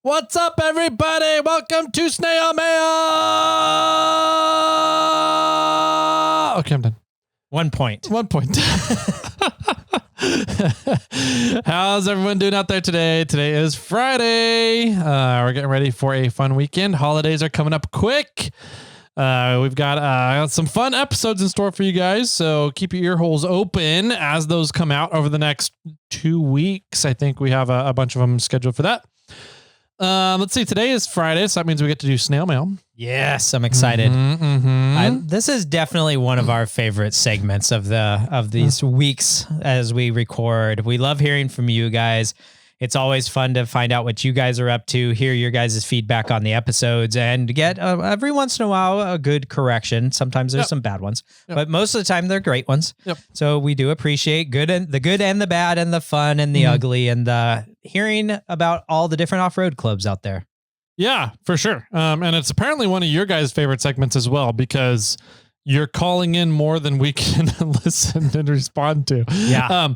What's up, everybody? Welcome to Snail Mail. Okay, I'm done. 1 point. 1 point. How's everyone doing out there today? Today is Friday. We're getting ready for a fun weekend. Holidays are coming up quick. We've got some fun episodes in store for you guys, so keep your ear holes open as those come out over the next 2 weeks. I think we have a bunch of them scheduled for that. Let's see. Today is Friday, so that means we get to do snail mail. Yes, I'm excited. This is definitely one of our favorite segments of these weeks as we record. We love hearing from you guys. It's always fun to find out what you guys are up to, hear your guys' feedback on the episodes, and get every once in a while a good correction. Sometimes there's some bad ones, but most of the time they're great ones. So we do appreciate the good and the bad and the fun and the ugly and hearing about all the different off-road clubs out there. Yeah, for sure. And it's apparently one of your guys' favorite segments as well, because you're calling in more than we can listen and respond to. Yeah.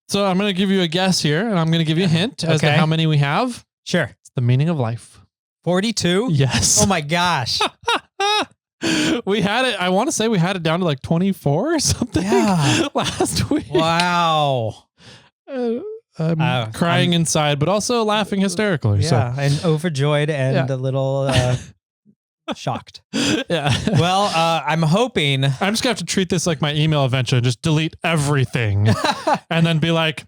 So I'm going to give you a guess here, and I'm going to give you a hint as to how many we have. Sure. It's the meaning of life. 42? Yes. Oh my gosh. We had it. I want to say we had it down to like 24 or something last week. Wow. I'm crying inside, but also laughing hysterically. Yeah, and overjoyed and a little shocked. Yeah. Well, I'm hoping. I'm just going to have to treat this like my email eventually. Just delete everything and then be like,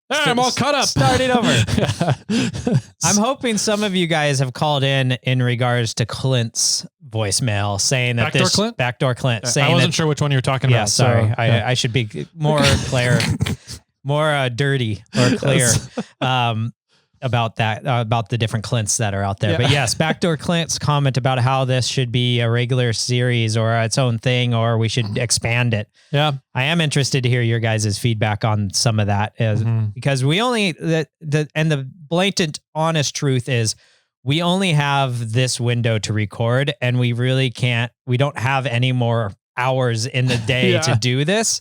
hey, I'm all caught up. Start it over. I'm hoping some of you guys have called in regards to Clint's voicemail saying that Backdoor Clint saying I wasn't sure which one you were talking about. Yeah, sorry. So, I should be more clear, more dirty or clear. About that, about the different Clints that are out there. But yes, Backdoor Clint's comment about how this should be a regular series or its own thing, or we should expand it. Yeah. I am interested to hear your guys' feedback on some of that because we only, the blatant, honest truth is we only have this window to record and we really we don't have any more hours in the day to do this.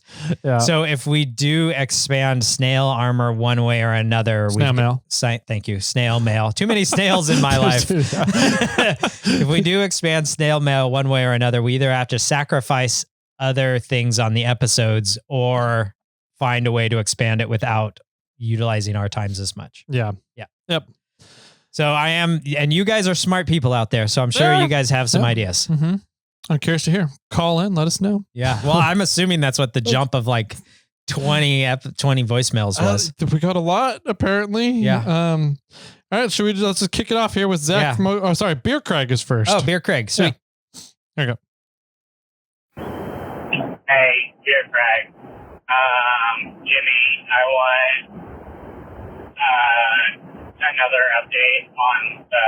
So if we do expand snail armor one way or another, snail mail. Thank you. Snail mail. Too many snails in my life. If we do expand snail mail one way or another, we either have to sacrifice other things on the episodes or find a way to expand it without utilizing our times as much. Yeah. Yep. So I am, and you guys are smart people out there. So I'm sure you guys have some ideas. I'm curious to hear. Call in, let us know. Yeah. Well, I'm assuming that's what the jump of like 20 voicemails was. We got a lot, apparently. Yeah. All right. Let's just kick it off here with Zach. Yeah. Beer Craig is first. Oh, Beer Craig. Sweet. Yeah. There you go. Hey, Beer Craig. Jimmy, I want another update on the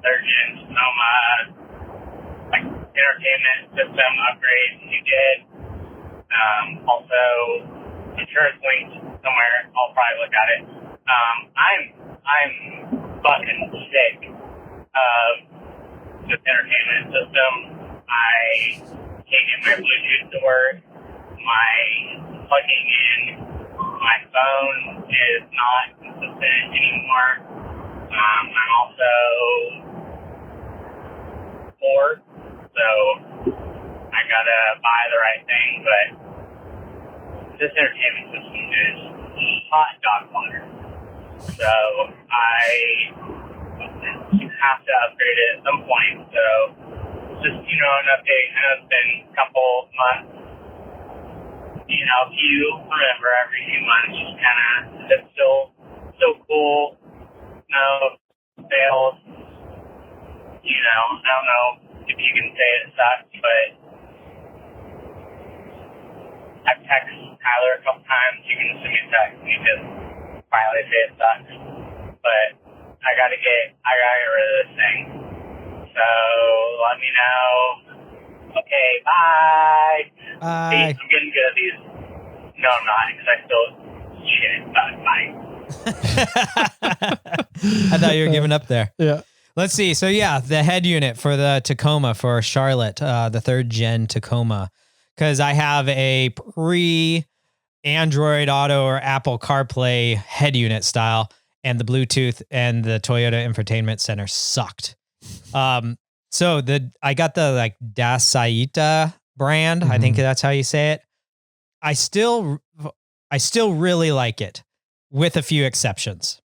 Surgeon Sonoma entertainment system upgrade you did. Also, I'm sure it's linked somewhere. I'll probably look at it. I'm fucking sick of this entertainment system. I can't get my Bluetooth to work. My plugging in my phone is not consistent anymore. I'm also bored. So I gotta buy the right thing, but this entertainment system is hot dog water. So I have to upgrade it at some point. So just, an update. I know it's been a couple months. If you remember every few months, just kind of, it's still cool. No sales. I don't know if you can say it sucks, but I've texted Tyler a couple times. You can send me a text and you can finally say it sucks. But I gotta get rid of this thing. So let me know. Okay, bye. Bye. See, I'm getting good at these. No, I'm not, because I still shit. Bye. I thought you were giving up there. Yeah. Let's see. So the head unit for the Tacoma for Charlotte, the 3rd gen Tacoma, because I have a pre-Android Auto or Apple CarPlay head unit style, and the Bluetooth and the Toyota Infotainment Center sucked. So I got the like Dasaita brand. I think that's how you say it. I still really like it with a few exceptions.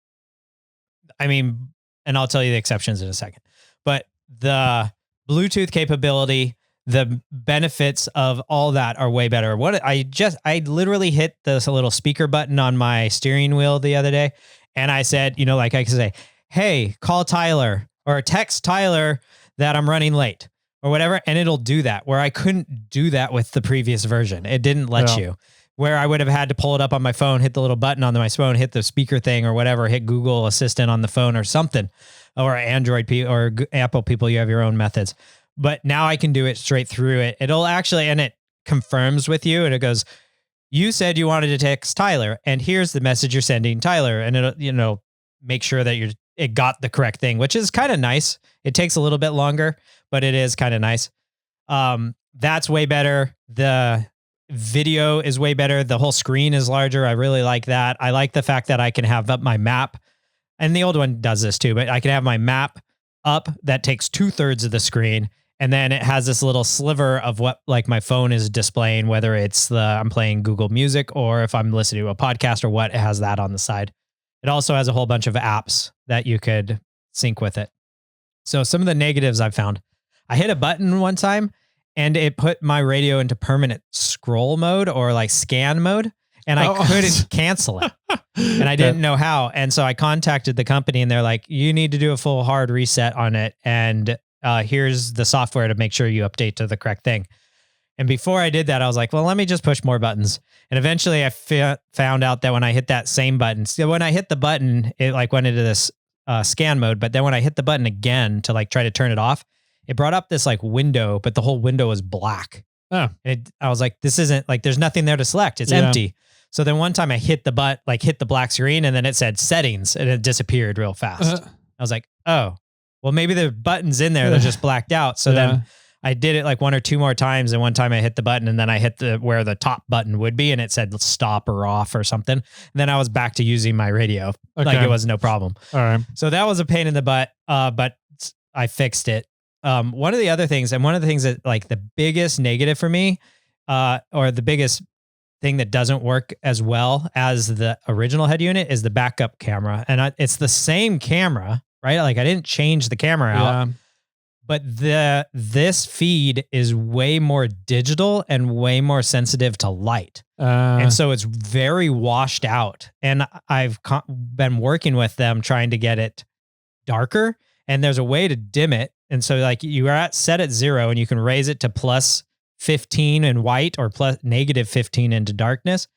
I mean, and I'll tell you the exceptions in a second, but the Bluetooth capability, the benefits of all that are way better. I literally hit this little speaker button on my steering wheel the other day. And I said, like I could say, hey, call Tyler or text Tyler that I'm running late or whatever. And it'll do that, where I couldn't do that with the previous version. It didn't let you, where I would have had to pull it up on my phone, hit the little button on my phone, hit the speaker thing or whatever, hit Google Assistant on the phone or something, or Android people or Apple people. You have your own methods. But now I can do it straight through it. It'll actually, and it confirms with you, and it goes, you said you wanted to text Tyler, and here's the message you're sending Tyler. And it'll, make sure that it got the correct thing, which is kind of nice. It takes a little bit longer, but it is kind of nice. That's way better. The video is way better. The whole screen is larger. I really like that. I like the fact that I can have up my map, and the old one does this too, but I can have my map up that takes 2/3 of the screen. And then it has this little sliver of what like my phone is displaying, whether it's I'm playing Google Music or if I'm listening to a podcast or what, it has that on the side. It also has a whole bunch of apps that you could sync with it. So some of the negatives I've found, I hit a button one time and it put my radio into permanent scroll mode or like scan mode, and I couldn't cancel it. And I didn't know how. And so I contacted the company and they're like, you need to do a full hard reset on it. And here's the software to make sure you update to the correct thing. And before I did that, I was like, well, let me just push more buttons. And eventually I found out that when I hit that same button, so when I hit the button, it like went into this scan mode. But then when I hit the button again to like try to turn it off, it brought up this like window, but the whole window was black. Oh. I was like, this isn't like, there's nothing there to select. It's empty. So then one time I hit the black screen, and then it said settings, and it disappeared real fast. I was like, oh, well, maybe the button's in there. They're just blacked out. So then I did it like one or two more times. And one time I hit the button, and then I hit where the top button would be, and it said stop or off or something. And then I was back to using my radio. Okay. Like it was no problem. All right. So that was a pain in the butt. But I fixed it. One of the other things, and one of the things that like the biggest negative for me, or the biggest thing that doesn't work as well as the original head unit, is the backup camera. And it's the same camera, right? Like I didn't change the camera out, but this feed is way more digital and way more sensitive to light. And so it's very washed out. And I've been working with them trying to get it darker, and there's a way to dim it. And so like you are set at 0, and you can raise it to plus 15 in white or plus negative 15 into darkness.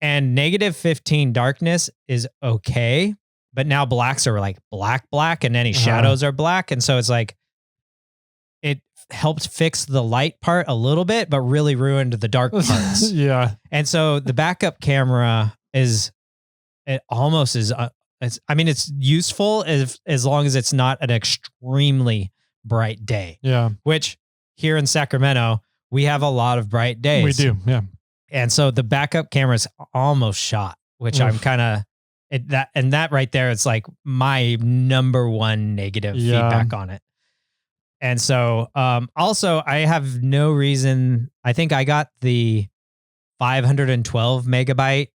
And negative 15 darkness is okay. But now blacks are like black, and any shadows are black. And so it's like, it helped fix the light part a little bit, but really ruined the dark parts. Yeah. And so the backup camera it's useful as long as it's not an extremely bright day. Yeah. Which here in Sacramento, we have a lot of bright days. We do. Yeah. And so the backup camera's almost shot, which I'm kind of, that right there, it's like my number one negative feedback on it. And so, also I have no reason. I think I got the 512 megabyte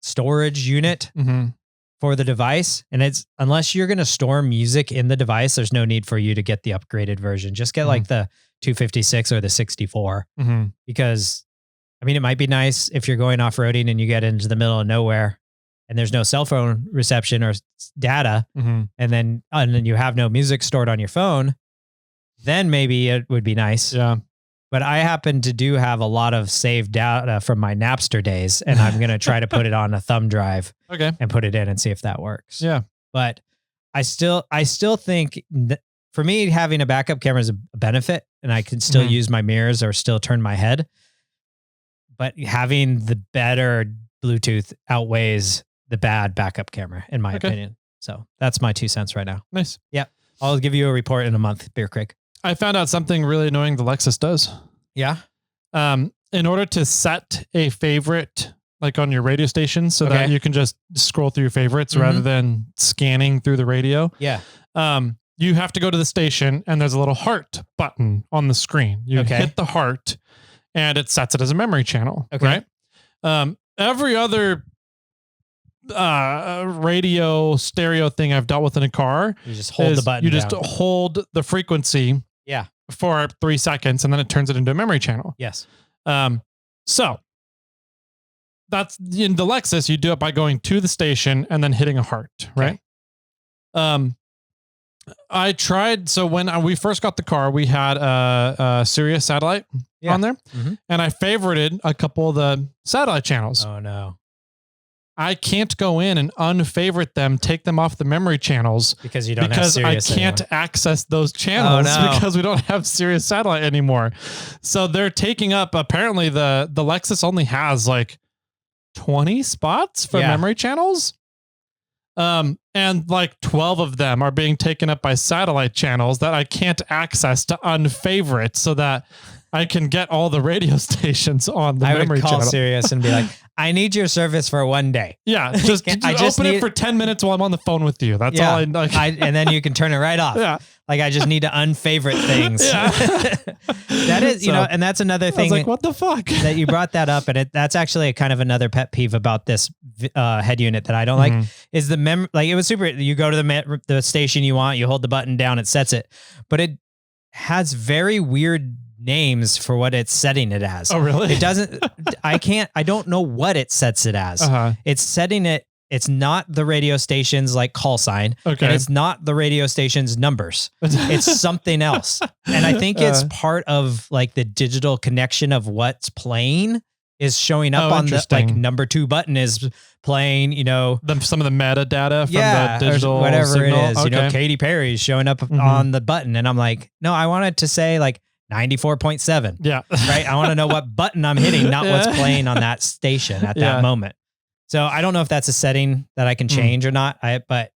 storage unit for the device. And it's, unless you're going to store music in the device, there's no need for you to get the upgraded version. Just get like the 256 or the 64, because I mean, it might be nice if you're going off-roading and you get into the middle of nowhere and there's no cell phone reception or data, and then you have no music stored on your phone, then maybe it would be nice. Yeah. But I happen to have a lot of saved data from my Napster days, and I'm going to try to put it on a thumb drive and put it in and see if that works. Yeah. But I still think for me, having a backup camera is a benefit, and I can still use my mirrors or still turn my head. But having the better Bluetooth outweighs the bad backup camera, in my opinion. So that's my 2 cents right now. Nice. Yeah. I'll give you a report in a month, Beer Creek. I found out something really annoying the Lexus does. Yeah. In order to set a favorite like on your radio station, so that you can just scroll through your favorites rather than scanning through the radio. Yeah. You have to go to the station, and there's a little heart button on the screen. You hit the heart, and it sets it as a memory channel. Okay. Right. Every other radio stereo thing I've dealt with in a car, you just hold the button. You just hold the frequency. Yeah. For 3 seconds, and then it turns it into a memory channel. Yes. So that's in the Lexus. You do it by going to the station and then hitting a heart, right? I tried. So when we first got the car, we had a Sirius satellite on there, and I favorited a couple of the satellite channels. Oh no. I can't go in and unfavorite them, take them off the memory channels because you don't have Sirius I can't access those channels because we don't have Sirius satellite anymore. So they're taking up, apparently the Lexus only has like 20 spots for memory channels. And like 12 of them are being taken up by satellite channels that I can't access to unfavorite so that I can get all the radio stations on the memory channel. I would call Sirius and be like, I need your service for one day. Yeah, just open it for 10 minutes while I'm on the phone with you. That's all I like. And then you can turn it right off. Yeah. Like I just need to unfavorite things. Yeah. That is, you know, and that's another thing. I was like, what the fuck? That you brought that up. And that's actually a kind of another pet peeve about this head unit that I don't like is the like it was super. You go to the station you want, you hold the button down, it sets it, but it has very weird names for what it's setting it as. Oh, really? It doesn't, I don't know what it sets it as. It's setting it, it's not the radio station's like call sign. Okay. And it's not the radio station's numbers. It's something else. And I think it's part of like the digital connection of what's playing is showing up on the like number 2 button is playing, you know, some of the metadata from the digital whatever signal. it is, you know, Katy Perry's showing up on the button. And I'm like, no, I want it to say like 94.7. Yeah. Right. I want to know what button I'm hitting, not what's playing on that station at that moment. So I don't know if that's a setting that I can change or not. But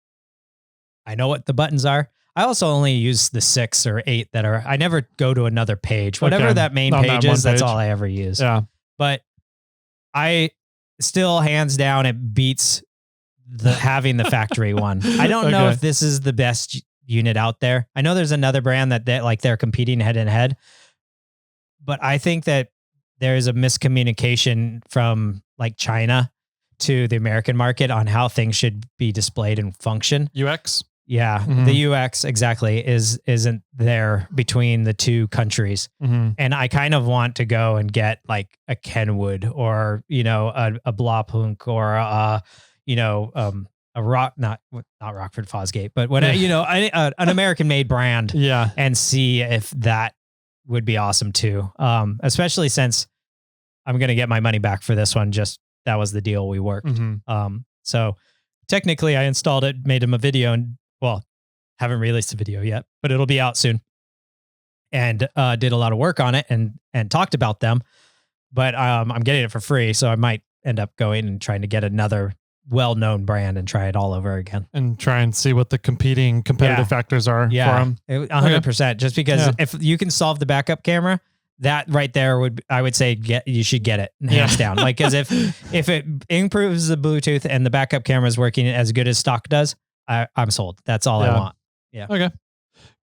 I know what the buttons are. I also only use the 6 or 8 that are, I never go to another page, whatever that main page is. That's all I ever use. Yeah. But I still hands down, it beats having the factory one. I don't know if this is the best unit out there. I know there's another brand that they're competing head and head, but I think that there's a miscommunication from like China to the American market on how things should be displayed and function. UX? Yeah. The UX exactly isn't there between the two countries. And I kind of want to go and get like a Kenwood or, you know, a Blaupunkt or a not Rockford Fosgate, but whatever, you know, an American made brand. Yeah. And see if that would be awesome too. Especially since I'm going to get my money back for this one. Just that was the deal we worked. So technically I installed it, made him a video and haven't released a video yet, but it'll be out soon. And did a lot of work on it and talked about them, but I'm getting it for free. So I might end up going and trying to get another well-known brand and try it all over again and try and see what the competitive factors are for them. 100%. Just because if you can solve the backup camera, that right there I would say you should get it hands down. Like, cause if it improves the Bluetooth and the backup camera is working as good as stock does, I'm sold. That's all I want. Yeah. Okay,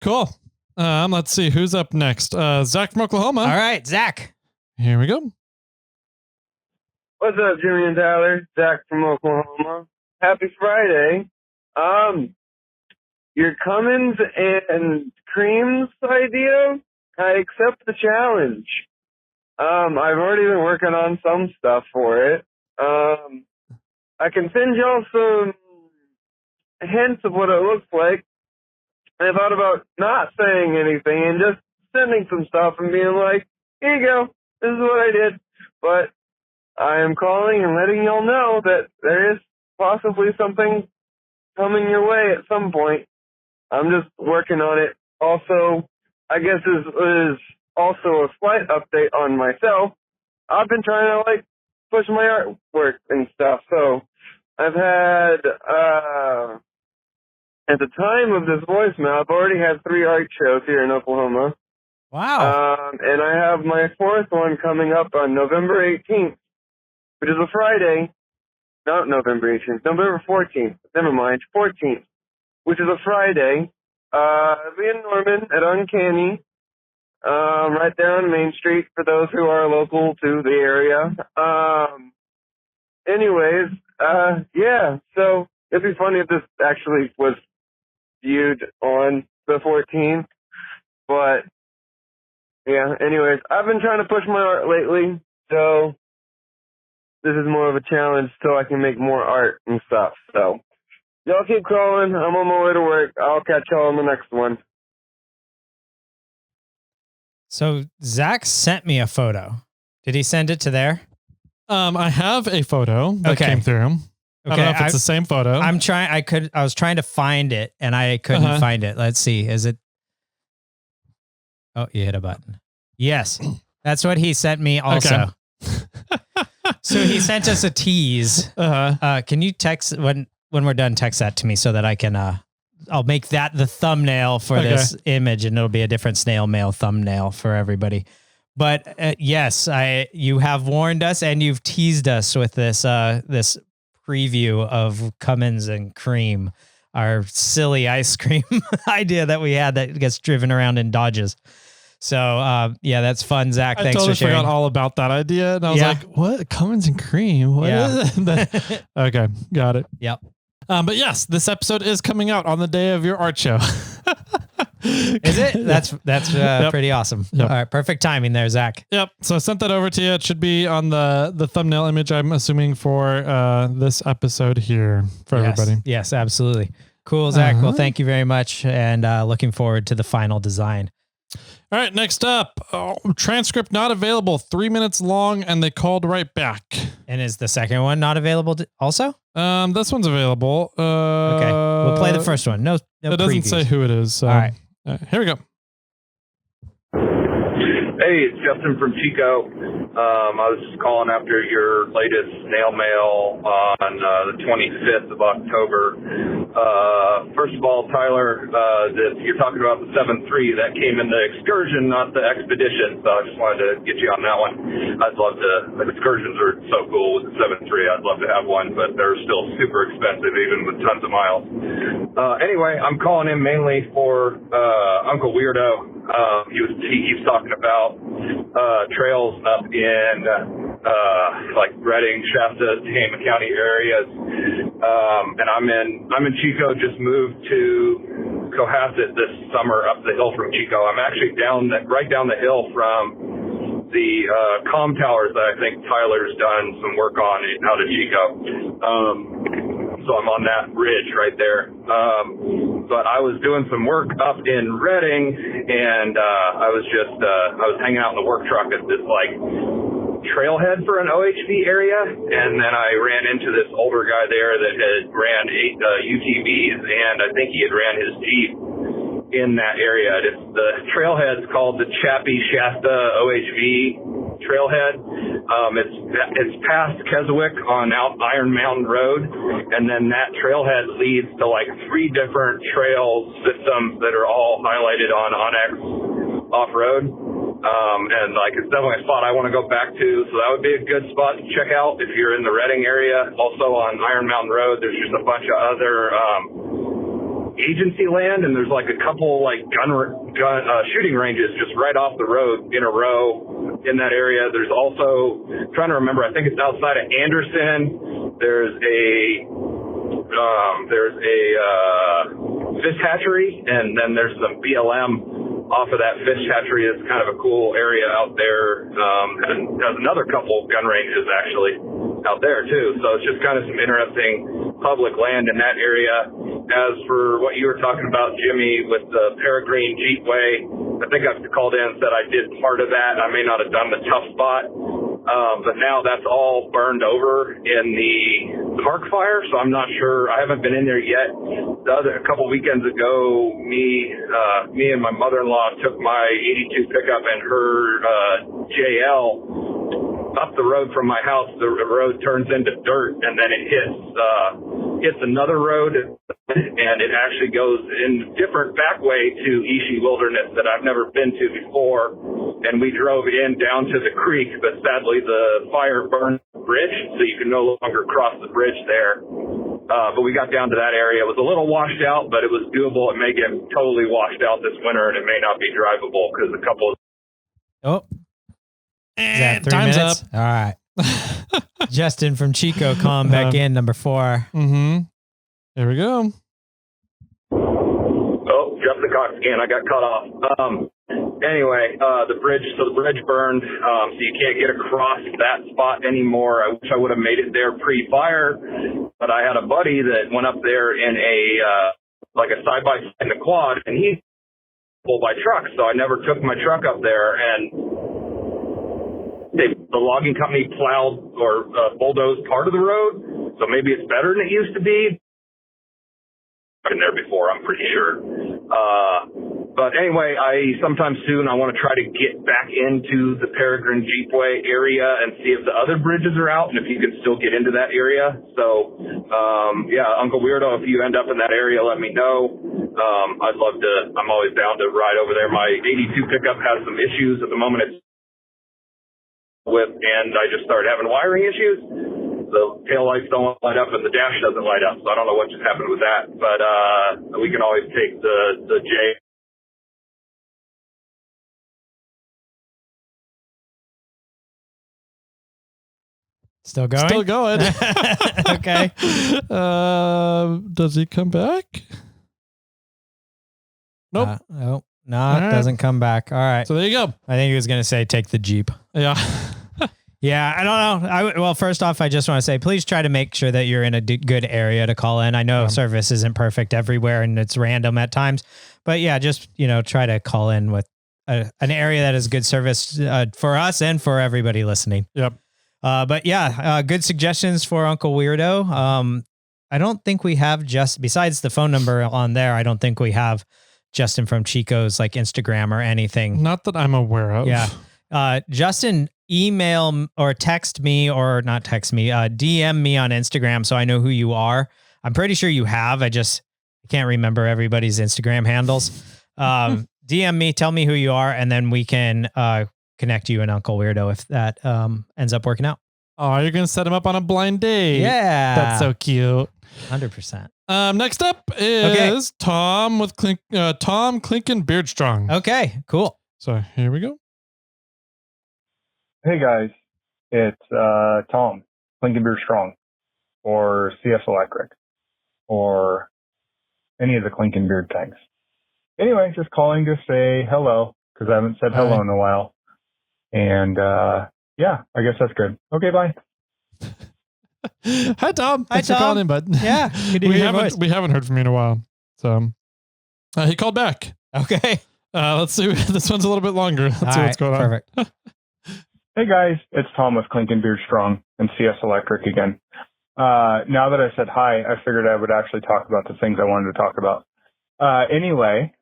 cool. Let's see who's up next. Zach from Oklahoma. All right, Zach. Here we go. What's up, Jimmy and Tyler? Zach from Oklahoma. Happy Friday. Your Cummins and Creams idea, I accept the challenge. I've already been working on some stuff for it. I can send y'all some hints of what it looks like. I thought about not saying anything and just sending some stuff and being like, here you go, this is what I did. But I am calling and letting y'all know that there is possibly something coming your way at some point. I'm just working on it. Also, I guess this is also a slight update on myself. I've been trying to like push my artwork and stuff. So I've had, at the time of this voicemail, I've already had 3 art shows here in Oklahoma. Wow. And I have my 4th one coming up on November 18th. which is a Friday. Not November 18th, November 14th. Never mind, 14th, which is a Friday. Me and Norman at Uncanny, right there on Main Street for those who are local to the area. Anyways, yeah, so it'd be funny if this actually was viewed on the 14th, but yeah, anyways, I've been trying to push my art lately, so this is more of a challenge so I can make more art and stuff. So y'all keep crawling. I'm on my way to work. I'll catch y'all on the next one. So Zach sent me a photo. Did he send it to there? I have a photo that came through. I don't know if it's the same photo. I was trying to find it and I couldn't find it. Let's see. Is it? Oh, you hit a button. Yes. That's what he sent me also. Okay. So he sent us a tease. Can you text when we're done, text that to me so that I can, I'll make that the thumbnail for this image and it'll be a different SnailMail thumbnail for everybody. But yes, you have warned us and you've teased us with this this preview of Cummins and Cream, our silly ice cream idea that we had that gets driven around in Dodges. So yeah, that's fun, Zach. Thanks for sharing. I forgot all about that idea, and I was like, "What? Cummins and Cream? What is that?" Okay, got it. Yep. But yes, this episode is coming out on the day of your art show. Is it? That's pretty awesome. Yep. All right, perfect timing there, Zach. Yep. So I sent that over to you. It should be on the thumbnail image, I'm assuming, for this episode here for everybody. Yes, absolutely. Cool, Zach. Well, thank you very much, and looking forward to the final design. All right, next up, transcript not available, 3 minutes long, and they called right back. And is the second one not available also? This one's available. Okay, we'll play the first one. No it doesn't previews. say who it is. So. All right. Here we go. Hey, it's Justin from Chico. I was just calling after your latest snail mail on the 25th of October. First of all, Tyler, you're talking about the 7.3 that came in the excursion, not the expedition. So I just wanted to get you on that one. I'd love to. The excursions are so cool with the 7.3. I'd love to have one, but they're still super expensive, even with tons of miles. Anyway, I'm calling in mainly for Uncle Weirdo. He was talking about trails up in like Redding, Shasta, Tehama County areas, and I'm in Chico. Just moved to Cohasset this summer up the hill from Chico. I'm actually right down the hill from the comm towers that I think Tyler's done some work on out of Chico. So I'm on that ridge right there. But I was doing some work up in Redding, and I was hanging out in the work truck at this like trailhead for an OHV area, and then I ran into this older guy there that had ran 8 UTVs, and I think he had ran his Jeep in that area. The trailhead's called the Chappie Shasta OHV trailhead. It's past Keswick on out Iron Mountain Road, and then that trailhead leads to like 3 different trail systems that are all highlighted on Onyx off-road. And like it's definitely a spot I want to go back to, so that would be a good spot to check out if you're in the Redding area. Also on Iron Mountain Road, there's just a bunch of other agency land, and there's like a couple like gun shooting ranges just right off the road in a row in that area. There's also, I'm trying to remember, I think it's outside of Anderson. There's a fish hatchery, and then there's some BLM off of that fish hatchery. Is kind of a cool area out there, and there's another couple gun ranges actually out there too. So it's just kind of some interesting public land in that area. As for what you were talking about, Jimmy, with the Peregrine Jeepway, I think I've called in and said I did part of that. I may not have done the tough spot, but now that's all burned over in the park fire, so I'm not sure. I haven't been in there yet. A couple weekends ago, me and my mother-in-law took my 82 pickup and her JL up the road from my house. The road turns into dirt, and then it hits another road, and it actually goes in a different back way to Ishi Wilderness that I've never been to before. and we drove in down to the creek, but sadly the fire burned the bridge, so you can no longer cross the bridge there. But we got down to that area. It was a little washed out, but it was doable. It may get totally washed out this winter, and it may not be drivable because a couple of... Oh. Is that 3 time's minutes? up. All right. Justin from Chico calling back in, number 4. Mm-hmm. There we go. Oh, Justin Cox again. I got cut off. Anyway, the bridge burned, so you can't get across that spot anymore. I wish I would have made it there pre-fire, but I had a buddy that went up there in a side-by-side in a quad, and he pulled by truck, so I never took my truck up there, and the logging company plowed or bulldozed part of the road, so maybe it's better than it used to be. I've been there before, I'm pretty sure. But anyway, sometime soon I want to try to get back into the Peregrine Jeepway area and see if the other bridges are out and if you can still get into that area. So, Uncle Weirdo, if you end up in that area, let me know. I'd love to, I'm always down to ride over there. My 82 pickup has some issues at the moment and I just started having wiring issues. The tail lights don't light up and the dash doesn't light up. So I don't know what just happened with that, but we can always take the J. Still going? Still going. Okay. Does he come back? Nope. No, it right. doesn't come back. All right. So there you go. I think he was going to say take the Jeep. Yeah. Yeah, I don't know. Well, first off, I just want to say, please try to make sure that you're in a good area to call in. I know service isn't perfect everywhere and it's random at times, but yeah, just, try to call in with an area that is good service for us and for everybody listening. Yep. But yeah, good suggestions for Uncle Weirdo. I don't think we have besides the phone number on there, I don't think we have Justin from Chico's like Instagram or anything. Not that I'm aware of. Yeah. Justin, email or text me or not text me, DM me on Instagram so I know who you are. I'm pretty sure you have. I can't remember everybody's Instagram handles. DM me, tell me who you are, and then we can connect you and Uncle Weirdo if that ends up working out. Oh, you're going to set him up on a blind date. Yeah. That's so cute. 100%. Next up is Tom with Tom Clinking Beard Strong. Okay, cool. So here we go. Hey guys, it's Tom, Clinking Beard Strong, or CS Electric, or any of the Clinking Beard things. Anyway, just calling to say hello, because I haven't said hello in a while. And yeah, I guess that's good. Okay, bye. Hi, Tom. Thanks for Tom. calling in, bud. Yeah, good to hear your voice. We haven't heard from you in a while. So he called back. Okay. Let's see. This one's a little bit longer. Let's see what's going on. Perfect. Hey guys, it's Tom with Clinking Beard Strong and CS Electric again. Now that I said hi, I figured I would actually talk about the things I wanted to talk about. Anyway,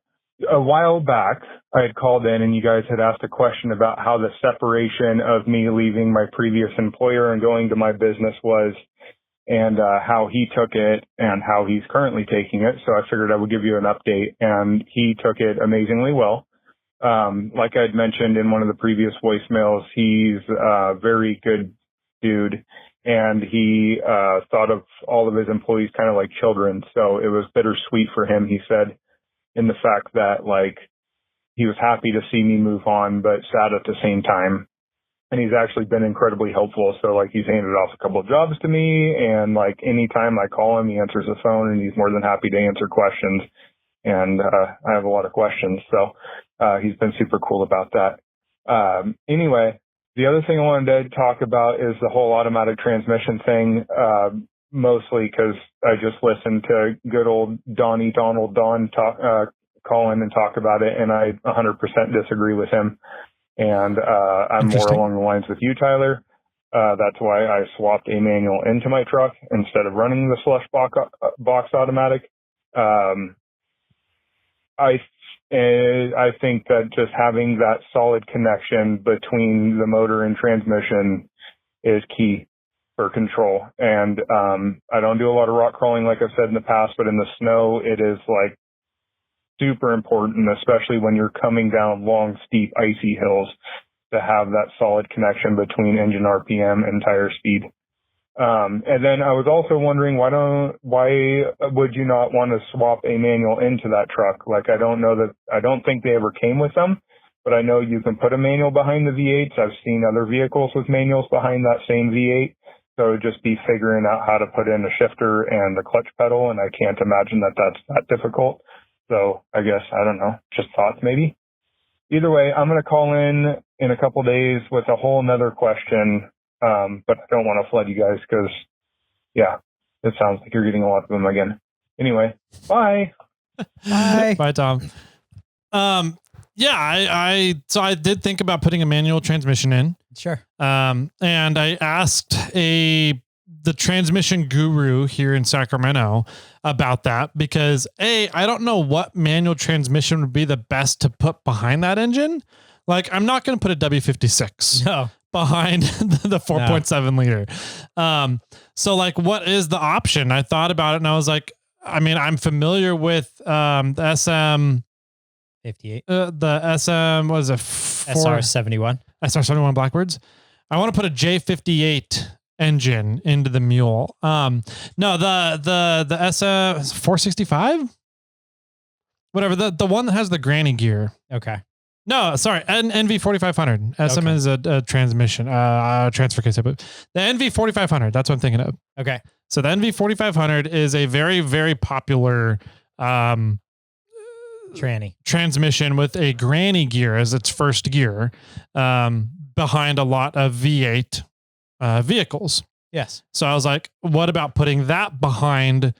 a while back, I had called in and you guys had asked a question about how the separation of me leaving my previous employer and going to my business was, and how he took it and how he's currently taking it. So I figured I would give you an update, and he took it amazingly well. Like I'd mentioned in one of the previous voicemails, he's a very good dude, and he thought of all of his employees kind of like children. So it was bittersweet for him, he said, in the fact that like he was happy to see me move on, but sad at the same time. And he's actually been incredibly helpful. So like he's handed off a couple of jobs to me, and like anytime I call him, he answers the phone, and he's more than happy to answer questions. And I have a lot of questions. So he's been super cool about that. Anyway, the other thing I wanted to talk about is the whole automatic transmission thing, mostly because I just listened to good old Don call in and talk about it, and I 100% disagree with him. And I'm more along the lines with you, Tyler. That's why I swapped a manual into my truck instead of running the slush box automatic. I think that just having that solid connection between the motor and transmission is key for control. And I don't do a lot of rock crawling like I've said in the past, but in the snow, it is like super important, especially when you're coming down long, steep, icy hills, to have that solid connection between engine RPM and tire speed. And then I was also wondering, why would you not want to swap a manual into that truck? Like, I don't think they ever came with them, but I know you can put a manual behind the V8s. I've seen other vehicles with manuals behind that same V8. So it would just be figuring out how to put in a shifter and a clutch pedal. And I can't imagine that that's that difficult. So I guess, I don't know, just thoughts maybe. Either way, I'm going to call in a couple days with a whole nother question. But I don't want to flood you guys because, yeah, it sounds like you're getting a lot of them again. Anyway, bye. Bye. Bye, Tom. Yeah, so I did think about putting a manual transmission in. Sure. And I asked the transmission guru here in Sacramento about that because I don't know what manual transmission would be the best to put behind that engine. Like, I'm not going to put a W56 behind the 4.7 liter. So like, what is the option? I thought about it and I was like, I mean, I'm familiar with the SM 58. The SM was a SR71. SR71 Blackbirds. I want to put a J58 engine into the mule. No, the SM 465, whatever, the one that has the granny gear. Okay. No, sorry, NV 4500. SM is a transmission, transfer case. But the NV 4500. That's what I'm thinking of. Okay. So the NV 4500 is a very, very popular transmission with a granny gear as its first gear, behind a lot of V8 vehicles. Yes. So I was like, what about putting that behind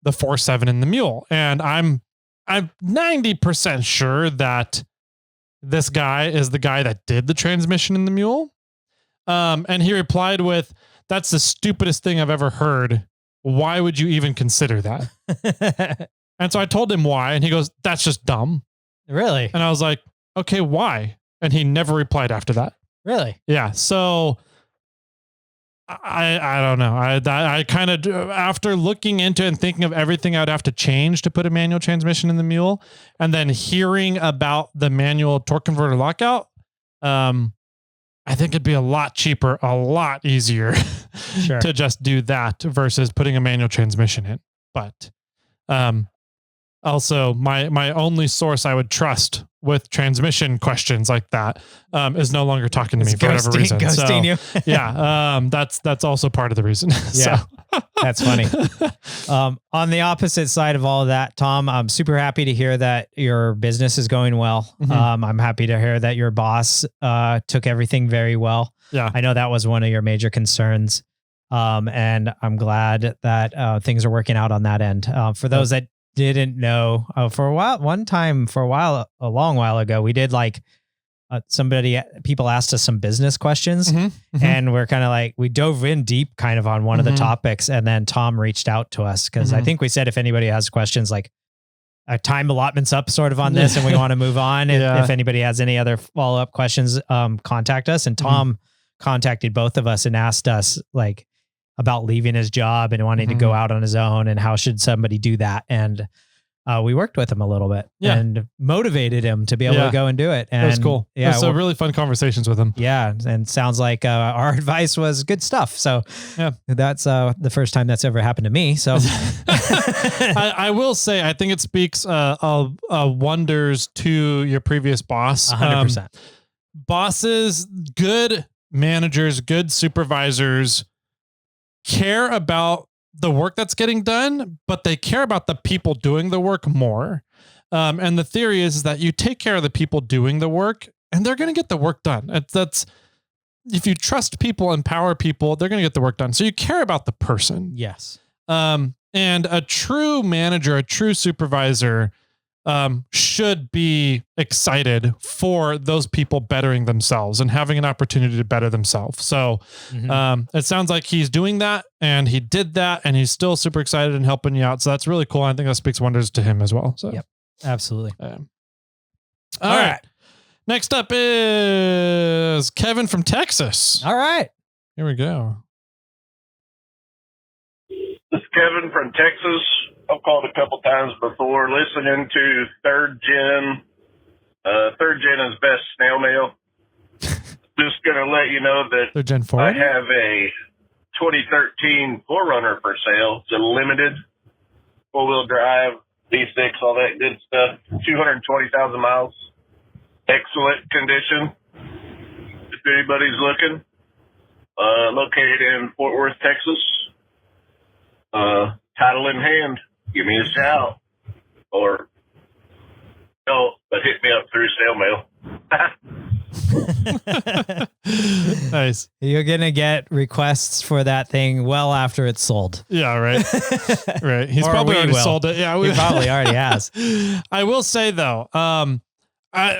the 4.7 in the mule? And I'm 90% sure that this guy is the guy that did the transmission in the mule. And he replied with, "That's the stupidest thing I've ever heard. Why would you even consider that?" And so I told him why, and he goes, "That's just dumb." Really? And I was like, "Okay, why?" And he never replied after that. Really? Yeah. So I don't know. I kind of, after looking into it and thinking of everything I'd have to change to put a manual transmission in the mule, and then hearing about the manual torque converter lockout, I think it'd be a lot cheaper, a lot easier to just do that versus putting a manual transmission in. But also, my only source I would trust with transmission questions like that is no longer talking to me for whatever reason. Ghosting you. Yeah, that's also part of the reason. Yeah, that's funny. On the opposite side of all of that, Tom, I'm super happy to hear that your business is going well. Mm-hmm. I'm happy to hear that your boss took everything very well. Yeah, I know that was one of your major concerns, and I'm glad that things are working out on that end. For those that didn't know, for a long while ago, we did like people asked us some business questions, and we're kind of like, we dove in deep kind of on one of the topics, and then Tom reached out to us because I think we said if anybody has questions, like a time allotment's up sort of on this and we want to move on. And if anybody has any other follow-up questions, contact us. And Tom contacted both of us and asked us like about leaving his job and wanting to go out on his own and how should somebody do that. And we worked with him a little bit and motivated him to be able to go and do it. And that was cool. Yeah. So really fun conversations with him. Yeah. And sounds like our advice was good stuff. So that's the first time that's ever happened to me. So I will say, I think it speaks wonders to your previous boss. 100%. Bosses, good managers, good supervisors care about the work that's getting done, but they care about the people doing the work more. And the theory is that you take care of the people doing the work and they're going to get the work done. That's if you trust people, empower people, they're going to get the work done. So you care about the person. Yes. And a true manager, a true supervisor, should be excited for those people bettering themselves and having an opportunity to better themselves. So it sounds like he's doing that and he did that and he's still super excited and helping you out. So that's really cool. I think that speaks wonders to him as well. So yep, absolutely. All right. Next up is Kevin from Texas. All right. Here we go. This is Kevin from Texas. I've called a couple times before. for listening to Third Gen. Third Gen is best snail mail. Just going to let you know that Third Gen 4? I have a 2013 4Runner for sale. It's a limited four-wheel drive, V6, all that good stuff. 220,000 miles. Excellent condition. If anybody's looking. Located in Fort Worth, Texas. Title in hand. Give me a shout. Or no, but hit me up through SnailMail. Nice. You're gonna get requests for that thing well after it's sold. Yeah, right. Right. He's Or probably we already will. sold it. Yeah, He probably already has. I will say though,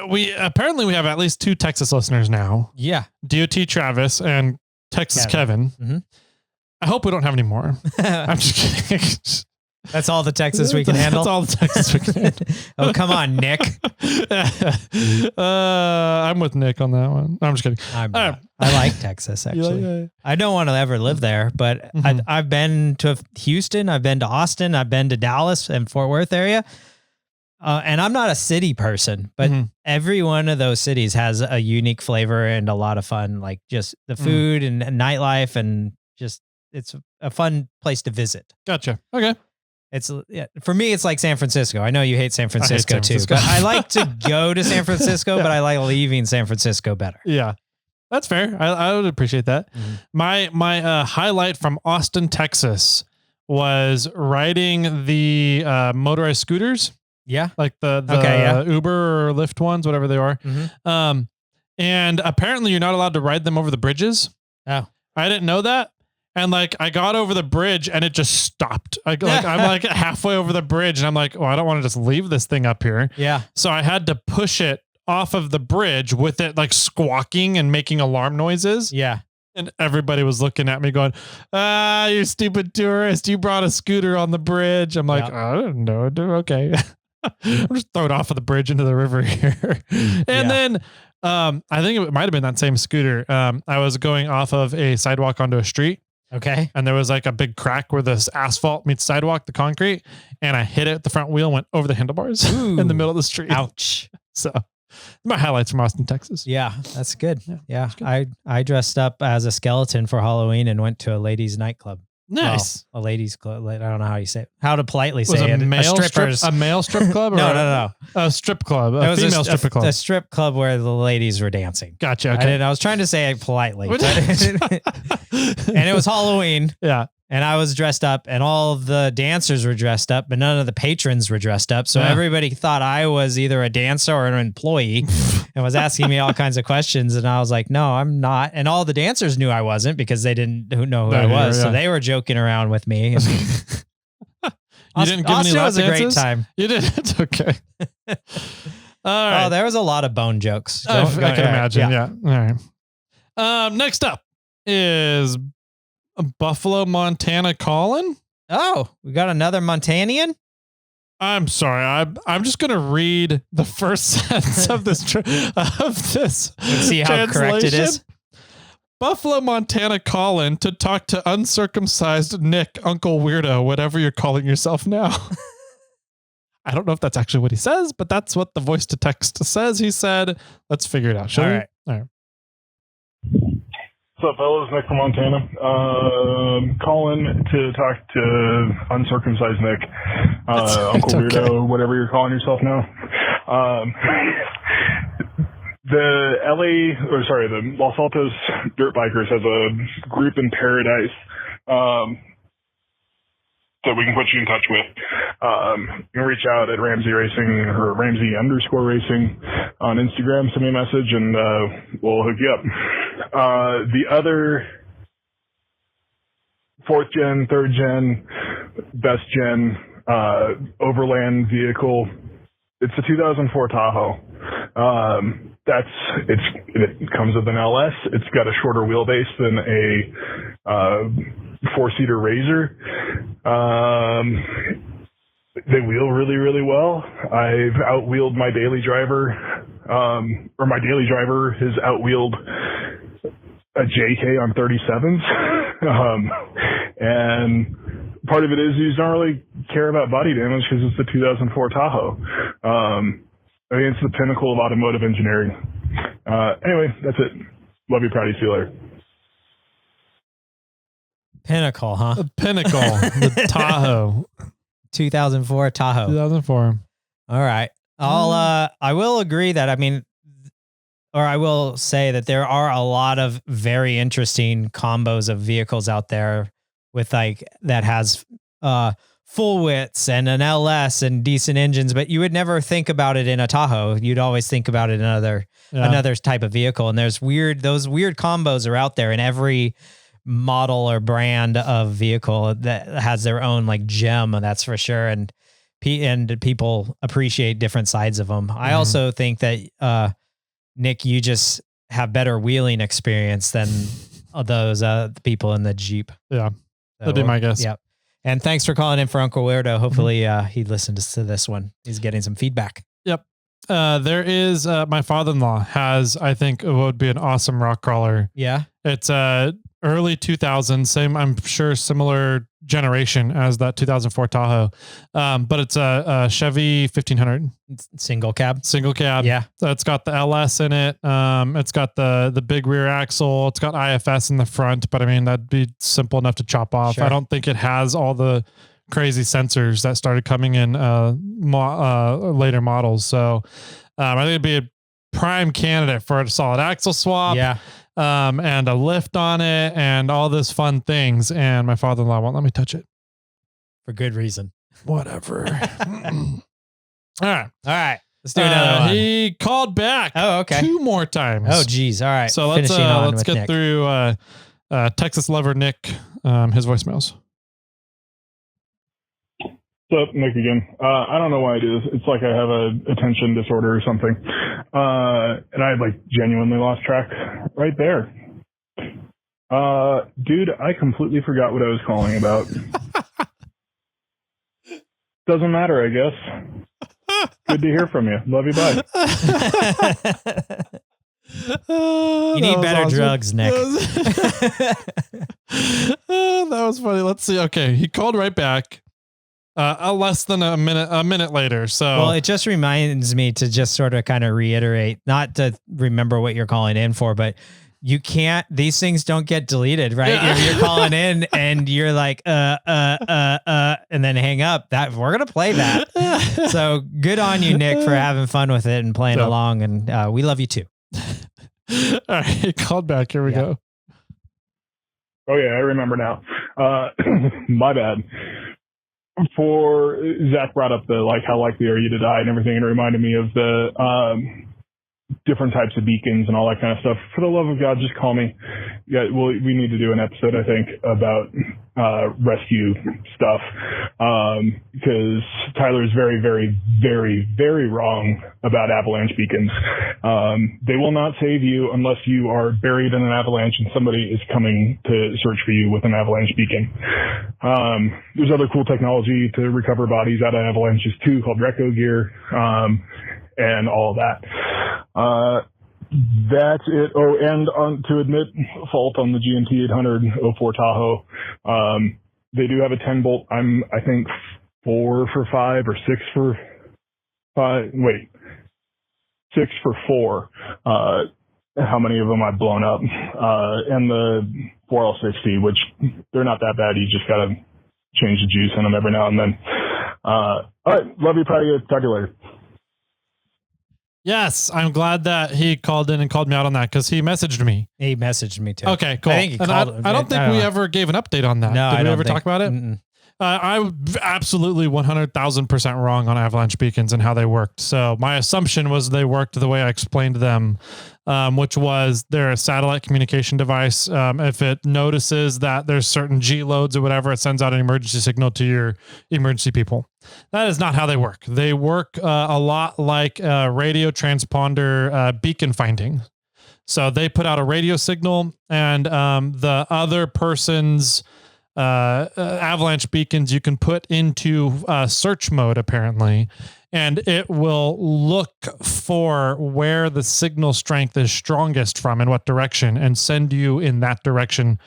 we have at least 2 Texas listeners now. Yeah. DOT Travis and Texas Kevin. Mhm. I hope we don't have any more. I'm just kidding. That's all the Texas we can handle. That's all the Texas we can handle. Oh, come on, Nick. I'm with Nick on that one. No, I'm just kidding. I'm All not. right. I like Texas, actually. Yeah. I don't want to ever live there, but Mhm. I've been to Houston, I've been to Austin, I've been to Dallas and Fort Worth area. And I'm not a city person, but Mhm. every one of those cities has a unique flavor and a lot of fun, like just the food and nightlife, and just it's a fun place to visit. Gotcha. Okay. It's for me, it's like San Francisco. I know you hate San Francisco, San Francisco. too, but I like to go to San Francisco, but I like leaving San Francisco better. Yeah. That's fair. I would appreciate that. Mhm. My highlight from Austin, Texas was riding the motorized scooters. Yeah. Like the Okay, yeah. Uber or Lyft ones, whatever they are. Mhm. And apparently you're not allowed to ride them over the bridges. Oh. I didn't know that. And like I got over the bridge and it just stopped. I'm like halfway over the bridge and I'm like, oh, I don't want to just leave this thing up here. Yeah. So I had to push it off of the bridge with it like squawking and making alarm noises. Yeah. And everybody was looking at me going, you stupid tourist. You brought a scooter on the bridge. I'm like, I don't know. Okay. I'm just throwing off of the bridge into the river here. And then I think it might have been that same scooter. I was going off of a sidewalk onto a street. Okay. And there was like a big crack where this asphalt meets sidewalk, the concrete. And I hit it. The front wheel went over the handlebars in the middle of the street. Ouch. So my highlights from Austin, Texas. Yeah, that's good. Yeah. good. I dressed up as a skeleton for Halloween and went to a ladies' nightclub. Nice. Well, a ladies' club. I don't know how you say it. How to politely Was say a it. male strippers. strip, a male strip club? Or No. A strip club. It A was female stripper club. A strip club where the ladies were dancing. Gotcha. Okay. I was trying to say it politely. And it was Halloween. Yeah. And I was dressed up and all of the dancers were dressed up, but none of the patrons were dressed up. So everybody thought I was either a dancer or an employee and was asking me all kinds of questions. And I was like, no, I'm not. And all the dancers knew I wasn't because they didn't know who I was. Yeah. So they were joking around with me. You didn't give any Austin lap was a great dances? time. You did. It's okay. All right. Oh, there was a lot of bone jokes. I can imagine. Yeah. Yeah. All right. Next up is Buffalo, Montana Colin. Oh, we got another Montanian? I'm sorry. I'm just going to read the first sentence of this Let's see how correct it is. Buffalo, Montana Colin to talk to uncircumcised Nick, Uncle Weirdo, whatever you're calling yourself now. I don't know if that's actually what he says, but that's what the voice to text says. He said, let's figure it out. Shall we? All right. What's up, fellas? Nick from Montana. Calling to talk to uncircumcised Nick, Uncle Weirdo, whatever you're calling yourself now. The Los Altos Dirt Bikers have a group in Paradise that we can put you in touch with. You can reach out at Ramsey Racing or Ramsey_Racing on Instagram. Send me a message and we'll hook you up. The other 4th gen, 3rd gen, best gen overland vehicle, it's a 2004 Tahoe. It comes with an LS. It's got a shorter wheelbase than a 4-seater Razor. They wheel really, really well. I've outwheeled my daily driver, or my daily driver has outwheeled a JK on 37s. And part of it is you don't really care about body damage because it's the 2004 Tahoe. I mean, it's the pinnacle of automotive engineering. Anyway, that's it. Love you, proud of you, see you later. Pinnacle, huh? The pinnacle, the Tahoe. 2004 Tahoe. 2004. All right. I will agree that, I will say that there are a lot of very interesting combos of vehicles out there with that has full widths and an LS and decent engines, but you would never think about it in a Tahoe. You'd always think about it in another type of vehicle. And those weird combos are out there in every model or brand of vehicle that has their own gem, that's for sure. And people appreciate different sides of them. I also think that, Nick, you just have better wheeling experience than those people in the Jeep. Yeah, that'd be my guess. Yep. And thanks for calling in for Uncle Weirdo. Hopefully he listens to this one. He's getting some feedback. Yep. There is my father-in-law has, I think, it would be an awesome rock crawler. Yeah. It's early 2000s, same, I'm sure, similar generation as that 2004 Tahoe. But it's a Chevy 1500. Single cab. Yeah. So it's got the LS in it. It's got the big rear axle. It's got IFS in the front, but I mean, that'd be simple enough to chop off. Sure. I don't think it has all the crazy sensors that started coming in later models. So I think it'd be a prime candidate for a solid axle swap. Yeah. And a lift on it and all this fun things. And my father-in-law won't let me touch it. For good reason. Whatever. All right. Let's do another one. He called back. Oh, okay. 2 more times. Oh, geez. All right. So let's get Nick through Texas lover Nick, his voicemails. What's up, Nick again? I don't know why I do this. It's like I have a attention disorder or something. And I genuinely lost track right there. Dude, I completely forgot what I was calling about. Doesn't matter, I guess. Good to hear from you. Love you, bye. You need better drugs, Nick. That was funny. Let's see. Okay. He called right back. Less than a minute later. So, well, it just reminds me to just sort of kind of reiterate, not to remember what you're calling in for, but you can't, these things don't get deleted, right? Yeah. If you're calling in and you're like, and then hang up, that we're going to play that. So good on you, Nick, for having fun with it and playing along. And we love you too. All right. He called back. Here we go. Oh yeah. I remember now. My bad. For Zach brought up the how likely are you to die and everything, and it reminded me of the different types of beacons and all that kind of stuff. For the love of God, just call me. Yeah, well, we need to do an episode, I think, about rescue stuff, because Tyler is very, very, very, very wrong about avalanche beacons. They will not save you unless you are buried in an avalanche and somebody is coming to search for you with an avalanche beacon. There's other cool technology to recover bodies out of avalanches too, called Reco gear, and all of that. That's it. Oh, and to admit fault on the GMT 800 04 Tahoe, they do have a 10 bolt. I think 4 for 5 or 6 for 5. Wait, 6 for 4. How many of them I've blown up? And the 4L60, which they're not that bad. You just got to change the juice in them every now and then. All right. Love you. Proud of you. Talk to you later. Yes, I'm glad that he called in and called me out on that because he messaged me. He messaged me too. Okay, cool. I think he called, I don't think we ever gave an update on that. No, Did we I ever don't talk about it? I'm absolutely 100,000% wrong on avalanche beacons and how they worked. So my assumption was they worked the way I explained them, which was they're a satellite communication device. If it notices that there's certain G loads or whatever, it sends out an emergency signal to your emergency people. That is not how they work. They work a lot like radio transponder beacon finding. So they put out a radio signal and the other person's avalanche beacons you can put into search mode apparently, and it will look for where the signal strength is strongest from in what direction and send you in that direction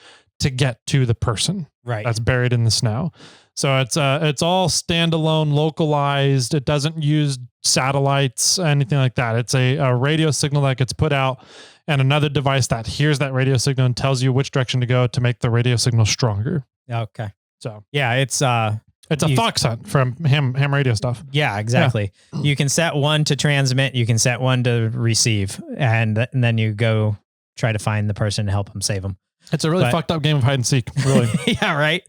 to get to the person. Right. that's buried in the snow. So it's all standalone, localized. It doesn't use satellites, anything like that. It's a radio signal that gets put out, and another device that hears that radio signal and tells you which direction to go to make the radio signal stronger. Okay. So yeah, it's a fox hunt from ham radio stuff. Yeah, exactly. Yeah. You can set one to transmit, you can set one to receive, and then you go try to find the person to help them save them. It's a really fucked up game of hide and seek, really. Yeah, right.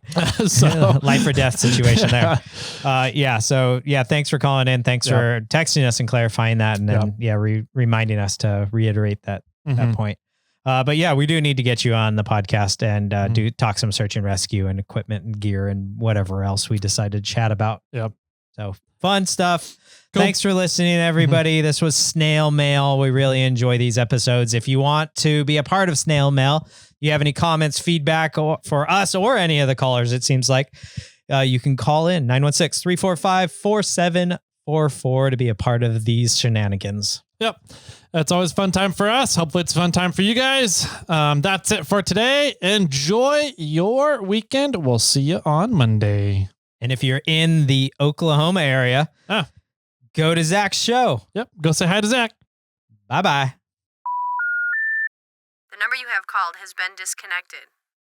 So life or death situation there. Yeah. So yeah, thanks for calling in. Thanks for texting us and clarifying that, and then reminding us to reiterate that point. But yeah, we do need to get you on the podcast and do talk some search and rescue and equipment and gear and whatever else we decided to chat about. Yep. So fun stuff. Cool. Thanks for listening, everybody. This was Snail Mail. We really enjoy these episodes. If you want to be a part of Snail Mail, you have any comments, feedback for us or any of the callers, it seems like, you can call in 916-345-4744 to be a part of these shenanigans. Yep. That's always a fun time for us. Hopefully it's a fun time for you guys. That's it for today. Enjoy your weekend. We'll see you on Monday. And if you're in the Oklahoma area, go to Zach's show. Yep. Go say hi to Zach. Bye-bye. The number you have called has been disconnected.